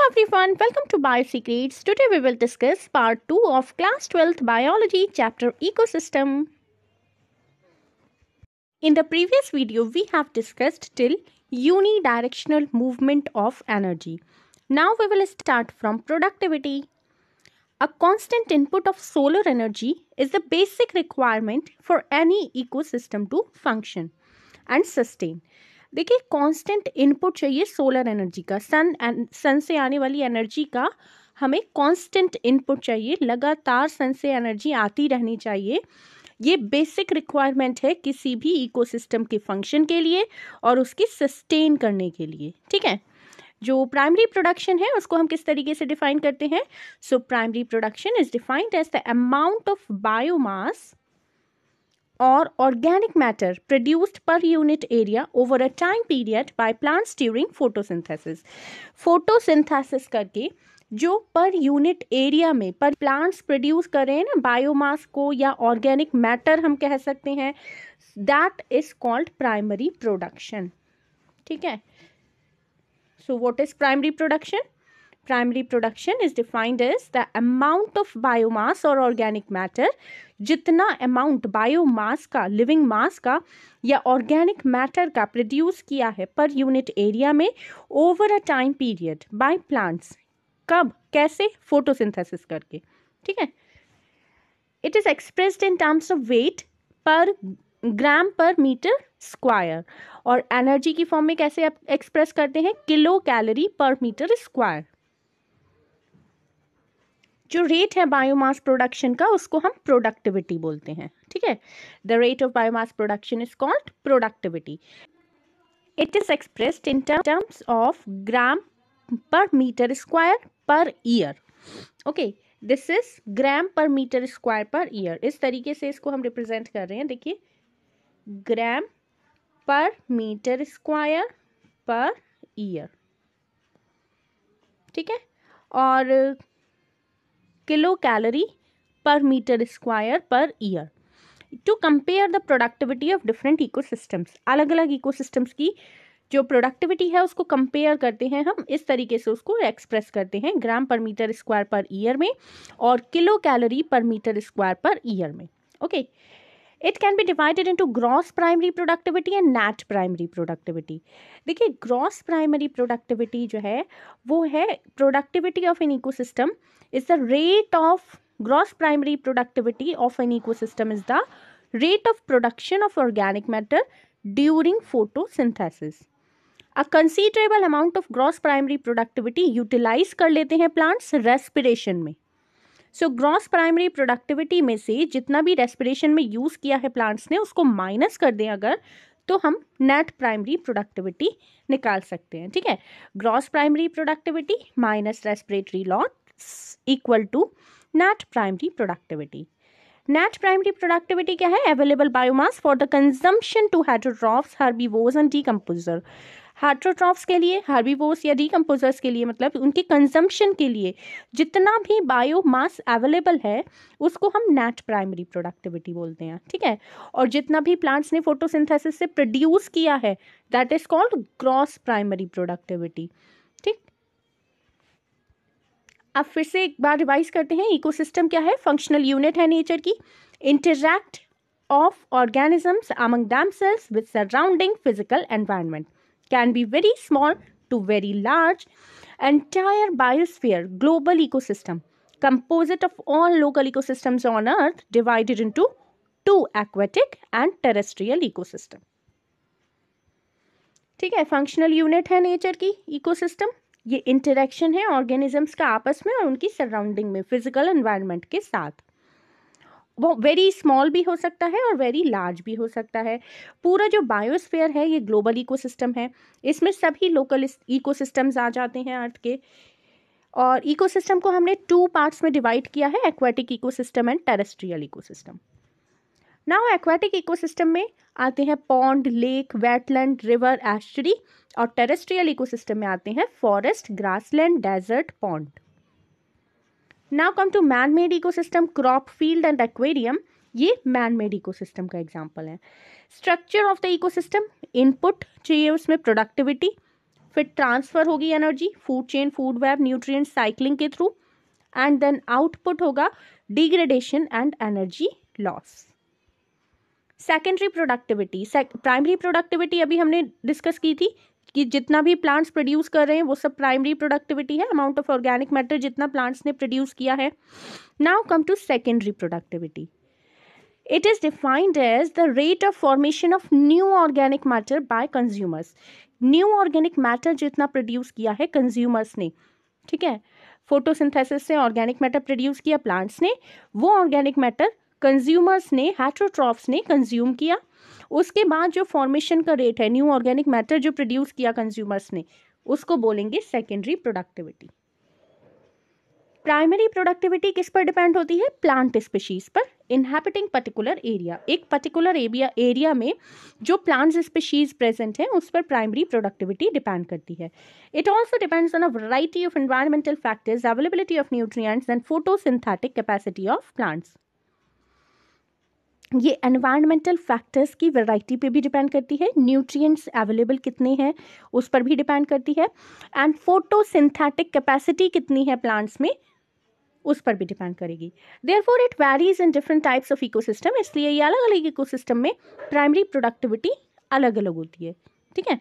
everyone, welcome to Biosecrets. Today we will discuss part 2 of class 12th biology chapter ecosystem. In the previous video we have discussed till unidirectional movement of energy. Now we will start from productivity. A constant input of solar energy is the basic requirement for any ecosystem to function and sustain. देखिए constant input चाहिए solar energy का, सन से आने वाली energy का हमें constant input चाहिए, लगातार सन से एनर्जी आती रहनी चाहिए. ये बेसिक रिक्वायरमेंट है किसी भी इकोसिस्टम के फंक्शन के लिए और उसकी सस्टेन करने के लिए. ठीक है. जो प्राइमरी प्रोडक्शन है उसको हम किस तरीके से डिफाइन करते हैं? So primary production is defined as the amount of biomass or organic matter produced per unit area over a time period by plants during photosynthesis. photosynthesis करके जो पर यूनिट एरिया में पर प्लांट्स प्रोड्यूस कर रहे हैं ना बायोमास को या ऑर्गेनिक मैटर हम कह सकते हैं, that is called primary production. ठीक है. So what is primary production? Primary production is defined as the amount of biomass or organic matter, जितना अमाउंट बायोमास का, लिविंग मास का या ऑर्गेनिक मैटर का प्रोड्यूस किया है पर यूनिट एरिया में over a time period by plants. कब, कैसे? फोटोसिंथेसिस करके. ठीक है. It is expressed in terms of weight per gram per metre square और एनर्जी की फॉर्म में कैसे एक्सप्रेस करते हैं? Kilocalorie per metre square. जो रेट है बायोमास प्रोडक्शन का उसको हम प्रोडक्टिविटी बोलते हैं. ठीक है. The rate of biomass production is called productivity. It is expressed in terms of gram per metre square per year. Okay, this is gram per metre square per year. इस तरीके से इसको हम रिप्रेजेंट कर रहे हैं. देखिए, ग्राम per metre square per year. ठीक है. और kilocalorie per metre square per year. To compare the productivity of different ecosystems, अलग अलग इकोसिस्टम्स की जो प्रोडक्टिविटी है उसको कंपेयर करते हैं हम. इस तरीके से उसको एक्सप्रेस करते हैं ग्राम per metre square per year में और kilocalorie per metre square per year में. Okay. It can be divided into gross primary productivity and net primary productivity. देखिए, ग्रॉस प्राइमरी प्रोडक्टिविटी जो है वो है productivity of an ecosystem is the rate of gross primary productivity of an ecosystem is the rate of production of organic matter during photosynthesis. A considerable amount of gross primary productivity utilize कर लेते हैं plants respiration में. So gross primary productivity में से जितना भी respiration में use किया है plants ने उसको minus कर दें अगर, तो हम नेट प्राइमरी प्रोडक्टिविटी निकाल सकते हैं. ठीक है. Gross primary productivity minus respiratory loss equal to net primary productivity. Net primary productivity क्या है? Available biomass for the consumption to heterotrophs, herbivores and decomposer. Heterotrophs के लिए, हर्बीवोर्स या डीकम्पोजर्स के लिए, मतलब उनके कंजम्पशन के लिए जितना भी बायोमास अवेलेबल है उसको हम नेट प्राइमरी प्रोडक्टिविटी बोलते हैं. ठीक है. और जितना भी प्लांट्स ने फोटोसिंथेसिस से प्रोड्यूस किया है that is called gross primary productivity. ठीक. अब फिर से एक बार रिवाइज करते हैं. इकोसिस्टम क्या है? फंक्शनल यूनिट है नेचर की. Interact of organisms among themselves with surrounding physical environment. Can be very small to very large. Entire biosphere, global ecosystem composite of all local ecosystems on earth divided into two aquatic and terrestrial ecosystem. ठीक है. Functional unit है nature की ecosystem. ये interaction है organisms का आपस में और उनकी सराउंडिंग में फिजिकल एनवायरनमेंट के साथ. वो वेरी स्मॉल भी हो सकता है और वेरी लार्ज भी हो सकता है. पूरा जो बायोस्फीयर है ये ग्लोबल इकोसिस्टम है. इसमें सभी लोकल इकोसिस्टम्स आ जाते हैं अर्थ के. और इकोसिस्टम को हमने 2 पार्ट्स में डिवाइड किया है, aquatic ecosystem and terrestrial ecosystem. Now aquatic ecosystem में आते हैं pond, lake, wetland, river, estuary. और टेरेस्ट्रियल इकोसिस्टम में आते हैं forest, grassland, desert, pond. Now come to man made ecosystem, crop field and aquarium. ये मैन मेड इकोसिस्टम का example है. Structure of the ecosystem, input चाहिए उसमें प्रोडक्टिविटी, फिर ट्रांसफर होगी energy, food chain, food web, nutrient cycling के through, and then output होगा degradation and energy loss. Secondary productivity, primary productivity अभी हमने डिस्कस की थी कि जितना भी प्लांट्स प्रोड्यूस कर रहे हैं वो सब प्राइमरी प्रोडक्टिविटी है, अमाउंट ऑफ ऑर्गेनिक मैटर जितना प्लांट्स ने प्रोड्यूस किया है। Now come to secondary productivity. It is defined as the rate of formation of new organic matter by consumers. New organic matter जितना प्रोड्यूस किया है consumers ने, ठीक है, फोटोसिंथेसिस से ऑर्गेनिक मैटर प्रोड्यूस किया प्लांट्स ने, वो ऑर्गेनिक मैटर कंज्यूमर्स ने, हेटेरोट्रॉफ्स ने कंज्यूम किया, उसके बाद जो फॉर्मेशन का रेट है न्यू ऑर्गेनिक मैटर जो प्रोड्यूस किया कंज्यूमर्स ने, उसको बोलेंगे सेकेंडरी प्रोडक्टिविटी। प्राइमरी प्रोडक्टिविटी किस पर डिपेंड होती है? प्लांट स्पीशीज पर, इनहैबिटिंग पर्टिकुलर एरिया। एक पर्टिकुलर एरिया में जो प्लांट स्पीशीज प्रेजेंट है उस पर प्राइमरी प्रोडक्टिविटी डिपेंड करती है। It also depends on a variety of environmental factors, availability of nutrients and photosynthetic capacity of plants. ये एनवायरमेंटल फैक्टर्स की वैरायटी पे भी डिपेंड करती है, न्यूट्रिएंट्स अवेलेबल कितने हैं उस पर भी डिपेंड करती है, एंड फोटोसिंथेटिक कैपेसिटी कितनी है प्लांट्स में उस पर भी डिपेंड करेगी। Therefore it varies in different types of ecosystem, इसलिए ये अलग अलग इकोसिस्टम में प्राइमरी प्रोडक्टिविटी अलग अलग होती है, ठीक है।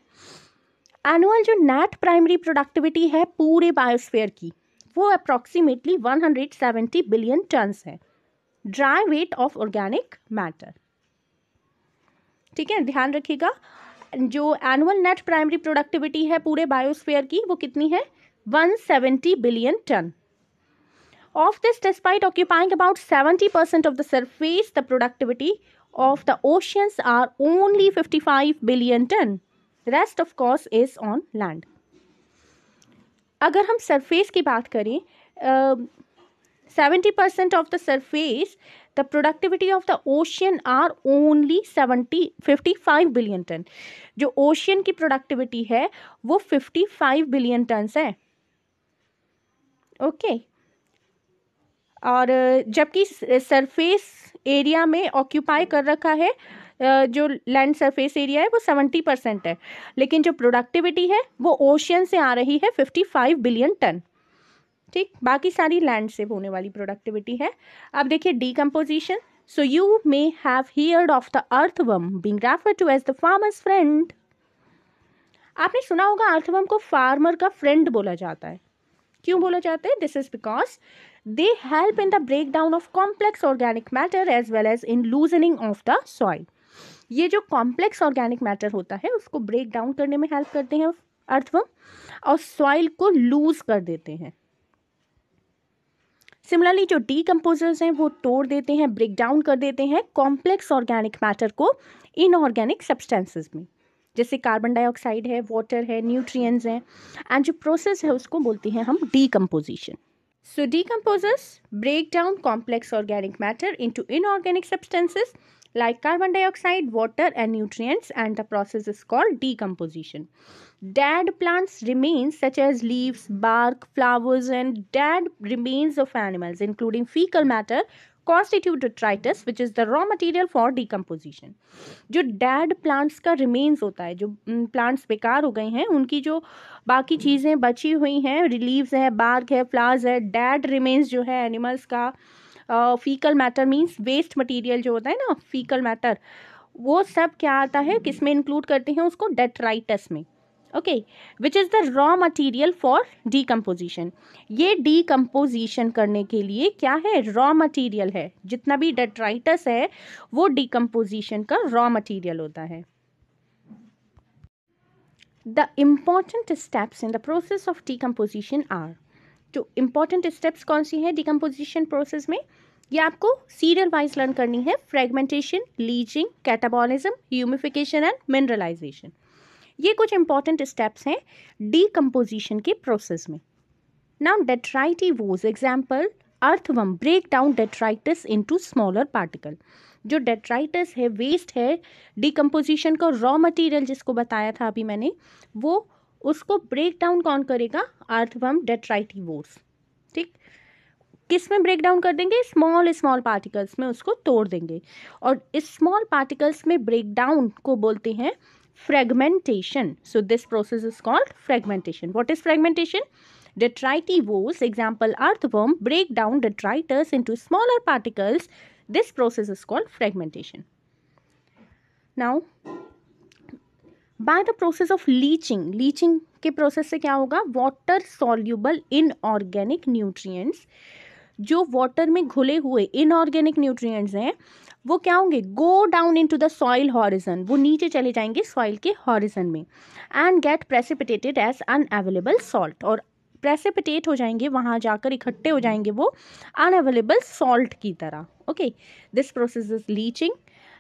एनुअल जो नेट प्राइमरी प्रोडक्टिविटी है पूरे बायोस्फीयर की वो अप्रॉक्सीमेटली 170 बिलियन टन्स है, dry weight of organic matter, ठीक है, ध्यान रखिएगा। जो एनुअल नेट प्राइमरी प्रोडक्टिविटी है पूरे बायोस्फीयर की वो कितनी है? 170 billion ton. Of this, despite occupying about 70% of the surface, the productivity of the oceans are only 55 billion ton. Rest, of course, is on land. अगर हम सरफेस की बात करें, 70% of the surface, the productivity of the ocean are only 55 billion ton. जो ocean की productivity है वो 55 billion turns है, ओके। और जबकि सरफेस एरिया में ऑक्यूपाई कर रखा है जो लैंड सरफेस एरिया है वो 70% है, लेकिन जो प्रोडक्टिविटी है वो ओशियन से आ रही है 55 बिलियन टन, ठीक, बाकी सारी लैंड से होने वाली प्रोडक्टिविटी है। अब देखिए decomposition. So you may have heard of the earthworm being referred to as the farmer's friend. आपने सुना होगा अर्थवर्म को फार्मर का फ्रेंड बोला जाता है। क्यों बोला जाता है? This is because they help in the breakdown of complex organic matter as well as in loosening of the soil. ये जो complex organic matter होता है उसको break down करने में help करते हैं अर्थवर्म और soil को lose कर देते हैं। Similarly जो decomposers हैं वो तोड़ देते हैं, break down कर देते हैं complex organic matter को inorganic substances में, जैसे कार्बन डाइऑक्साइड है, वाटर है, न्यूट्रिएंट्स हैं, एंड जो प्रोसेस है उसको बोलते हैं हम decomposition. So decomposers break down complex organic matter into inorganic substances like carbon dioxide, water and nutrients, and the process is called decomposition. Dead plants remains such as leaves, bark, flowers and dead remains of animals including fecal matter constitute detritus which is the raw material for decomposition. जो dead plants का remains होता है, जो plants बेकार हो गए हैं उनकी जो बाकी चीज़ें बची हुई हैं, leaves है, bark है, flowers है, dead remains जो है animals का, fecal matter means waste material जो होता है ना, fecal matter, वो सब क्या आता है, किस में इंक्लूड करते हैं उसको? detritus में, okay, which is the raw material for decomposition. ये डीकम्पोजिशन करने के लिए क्या है? रॉ मटीरियल है। जितना भी डेट्राइटस है वो डीकम्पोजिशन का रॉ मटीरियल होता है। The important steps in the process of decomposition are, जो इम्पॉर्टेंट स्टेप्स कौन सी हैं डीकम्पोजिशन प्रोसेस में, ये आपको सीरियल वाइज लर्न करनी है। Fragmentation, leaching, catabolism, humification and mineralisation, ये कुछ इंपॉर्टेंट स्टेप्स हैं डीकम्पोजिशन के प्रोसेस में। Now detritivores example, earthworm break down detritus into smaller particle. जो डेट्राइटस है, वेस्ट है, डीकम्पोजिशन का रॉ मटेरियल जिसको बताया था अभी मैंने, वो उसको ब्रेक डाउन कौन करेगा? अर्थवर्म डेट्राइटिवोज, ठीक। किस में ब्रेक डाउन कर देंगे? स्मॉल स्मॉल पार्टिकल्स में उसको तोड़ देंगे, और इस स्मॉल पार्टिकल्स में ब्रेक डाउन को बोलते हैं fragmentation. So this process is called fragmentation. What is fragmentation? Detritivores, example earthworm, break down detritus into smaller particles. This process is called fragmentation. Now, by the process of leaching के process से क्या होगा? Water soluble inorganic nutrients, जो water में घुले हुए inorganic nutrients हैं, वो क्या होंगे? Go down into the soil horizon, वो नीचे चले जाएंगे सॉइल के हॉरिजन में, and get precipitated as unavailable salt, और प्रेसिपिटेट हो जाएंगे, वहां जाकर इकट्ठे हो जाएंगे वो अनअवेलेबल सॉल्ट की तरह. Okay, this process is leaching.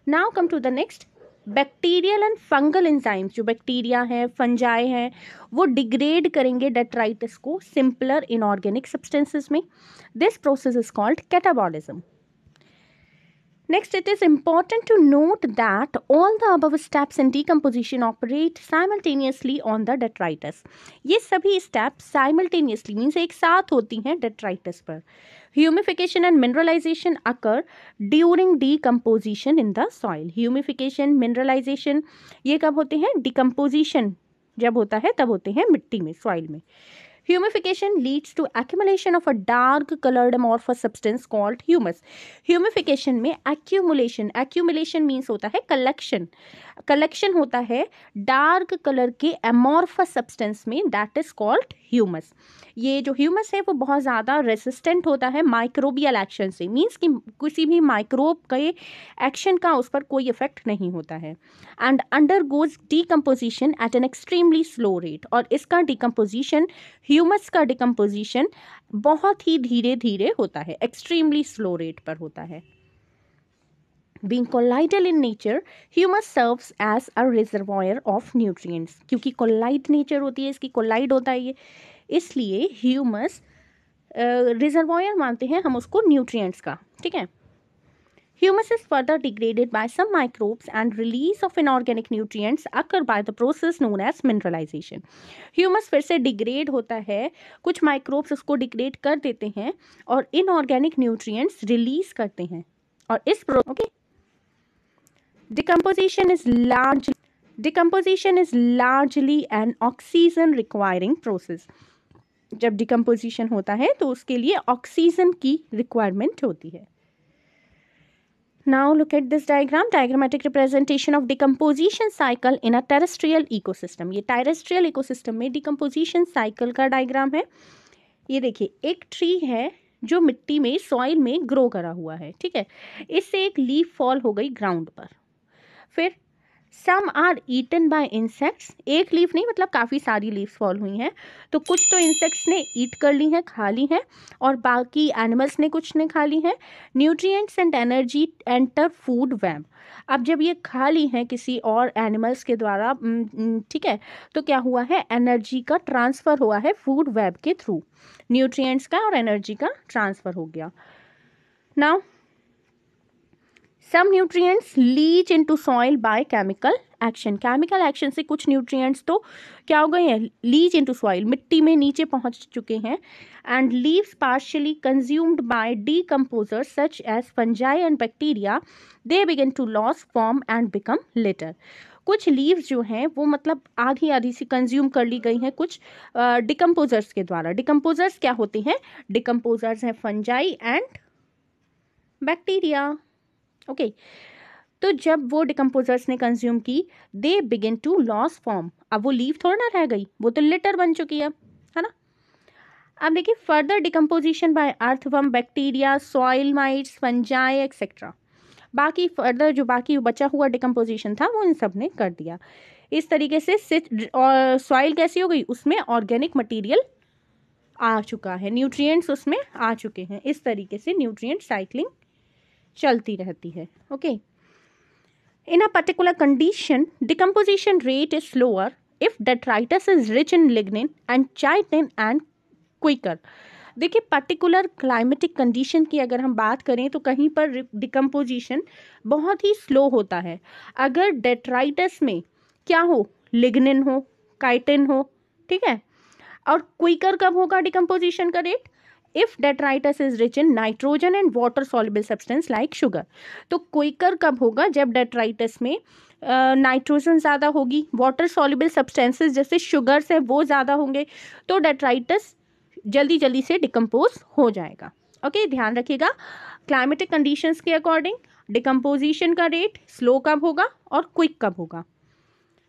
Now come to the next. Bacterial and fungal enzymes, जो बैक्टीरिया है, फंजाई है, वो डिग्रेड करेंगे डेट्राइटिस को सिंपलर इनऑर्गेनिक सब्सटेंसेस में. This process is called catabolism. Next, it is important to note that all the above steps in decomposition operate simultaneously on the detritus. ये सभी steps simultaneously means एक साथ होती हैं detritus पर. Humification and mineralization occur during decomposition in the soil. Humification, mineralization ये कब होते हैं? Decomposition जब होता है तब होते हैं मिट्टी में, soil में. Humification leads to accumulation of a dark colored amorphous substance called humus. Humification में accumulation means होता है collection होता है dark color के amorphous substance में, that is called humus. ये जो ह्यूमस है वो बहुत ज़्यादा रेसिस्टेंट होता है माइक्रोबियल एक्शन से, मीन्स कि किसी भी माइक्रोब के एक्शन का उस पर कोई इफेक्ट नहीं होता है. And undergoes decomposition at an extremely slow rate, और इसका डिकम्पोजिशन, ह्यूमस का डिकम्पोजिशन बहुत ही धीरे धीरे होता है, एक्सट्रीमली स्लो रेट पर होता है. Being colloidal in nature, humus serves as a reservoir of nutrients. क्योंकि colloid nature होती है इसकी, colloid होता है ये, इसलिए ह्यूमस रिजर्वॉयर मानते हैं हम उसको न्यूट्रिएंट्स का. ठीक है. Humus is further degraded by some microbes and release of inorganic nutrients occur by the process known as mineralization. Humus फिर से डिग्रेड होता है, कुछ माइक्रोब्स उसको डिग्रेड कर देते हैं और इनऑर्गेनिक न्यूट्रिएंट्स रिलीज करते हैं, और इस Decomposition is largely an oxygen requiring process. जब डिकम्पोजिशन होता है तो उसके लिए ऑक्सीजन की रिक्वायरमेंट होती है. Now look at this diagram, diagrammatic representation of decomposition cycle in a terrestrial ecosystem. ये terrestrial ecosystem में decomposition cycle का डायग्राम है. ये देखिए, एक ट्री है जो मिट्टी में, सॉइल में ग्रो करा हुआ है. ठीक है. इससे एक लीफ फॉल हो गई ग्राउंड पर. फिर some are eaten by insects, एक लीफ नहीं मतलब काफ़ी सारी लीव्स फॉल हुई हैं, तो कुछ तो इंसेक्ट्स ने ईट कर ली हैं, खा ली हैं, और बाकी एनिमल्स ने कुछ ने खा ली हैं. Nutrients and energy enter food web. अब जब ये खा ली हैं किसी और एनिमल्स के द्वारा, ठीक है, तो क्या हुआ है? एनर्जी का ट्रांसफ़र हुआ है फूड वेब के थ्रू, न्यूट्रिएंट्स का और एनर्जी का ट्रांसफ़र हो गया. Now some nutrients leach into soil by chemical action. chemical action से कुछ nutrients तो क्या हो गए हैं? leach into soil, मिट्टी में नीचे पहुंच चुके हैं. and leaves partially consumed by decomposers such as fungi and bacteria, they begin to lose form and become litter. कुछ लीव्स जो हैं वो मतलब आधी आधी सी कंज्यूम कर ली गई हैं कुछ डिकम्पोजर्स के द्वारा. डिकम्पोजर्स क्या होते हैं? डिकम्पोजर्स हैं फंजाई एंड बैक्टीरिया. ओके, तो जब वो डिकम्पोजर्स ने कंज्यूम की, they begin to lose form. अब वो लीफ थोड़ा ना रह गई, वो तो लिटर बन चुकी है ना. अब देखिए, further decomposition by earthworm, bacteria, soil mites, fungi etcetera. बाकी फर्दर जो बाकी बचा हुआ डिकम्पोजिशन था वो इन सब ने कर दिया. इस तरीके से सॉइल कैसी हो गई? उसमें ऑर्गेनिक मटीरियल आ चुका है, न्यूट्रिएंट्स उसमें आ चुके हैं. इस तरीके से न्यूट्रिएंट साइक्लिंग चलती रहती है. Okay, in a particular condition decomposition rate is slower if detritus is rich in lignin and chitin and quicker. देखिए, पर्टिकुलर क्लाइमेटिक कंडीशन की अगर हम बात करें तो कहीं पर डिकम्पोजिशन बहुत ही स्लो होता है. अगर डेट्राइटस में क्या हो? लिग्निन हो, काइटिन हो. ठीक है. और क्विकर कब होगा डिकम्पोजिशन का rate? If detritus is rich in nitrogen and water soluble substance like sugar. तो क्विकर कब होगा? जब डेट्राइटस में नाइट्रोजन ज़्यादा होगी, वाटर सॉल्युबल सब्सटेंसेस जैसे शुगर्स है वो ज़्यादा होंगे, तो डेट्राइटस जल्दी जल्दी से डिकम्पोज हो जाएगा। ओके, ध्यान रखिएगा क्लाइमेटिक कंडीशंस के अकॉर्डिंग डिकम्पोजिशन का रेट स्लो कब होगा और क्विक कब होगा।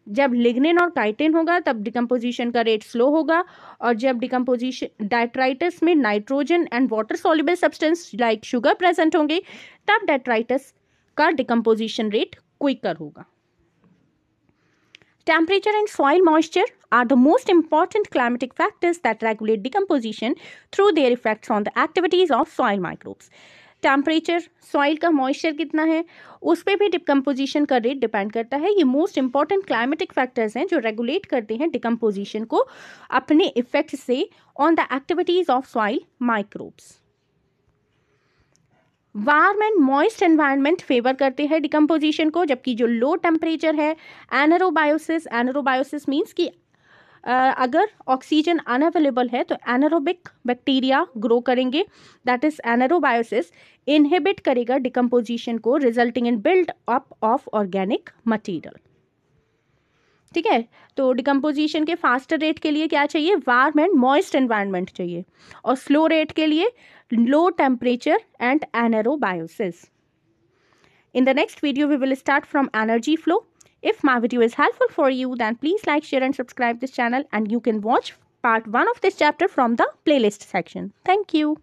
जब लिग्निन और काइटिन होगा तब डिकम्पोजिशन का रेट स्लो होगा, और जब डिकम्पोजिशन डेट्राइटस में nitrogen and water soluble substance like sugar present होंगे तब डेट्राइटस का डिकम्पोजिशन रेट क्विकर होगा। Temperature and soil moisture are the most important climatic factors that regulate decomposition through their effects on the activities of soil microbes. Temperature, soil का moisture कितना है, उस पर भी डिकम्पोजिशन का रेट डिपेंड करता है। ये मोस्ट इंपॉर्टेंट क्लाइमेटिक फैक्टर्स हैं जो रेगुलेट करते हैं डिकम्पोजिशन को अपने इफेक्ट से on the activities of soil microbes. Warm and moist environment favour करते हैं डिकम्पोजिशन को, जबकि जो लो टेम्परेचर है एनारोबायोसिस, एनारोबायोसिस मीन्स कि अगर ऑक्सीजन अनअवेलेबल है तो एनारोबिक बैक्टीरिया ग्रो करेंगे, दैट इज एनारोबायोसिस इनहिबिट करेगा डिकम्पोजिशन को, resulting in build up of organic material. ठीक है, तो डिकम्पोजिशन के फास्टर रेट के लिए क्या चाहिए, वार्म एंड मॉइस्ट एनवायरनमेंट चाहिए, और स्लो रेट के लिए low temperature and anaerobiosis. In the next video, we will start from energy flow. If my video is helpful for you, then please like, share and subscribe this channel, and you can watch part 1 of this chapter from the playlist section. Thank you.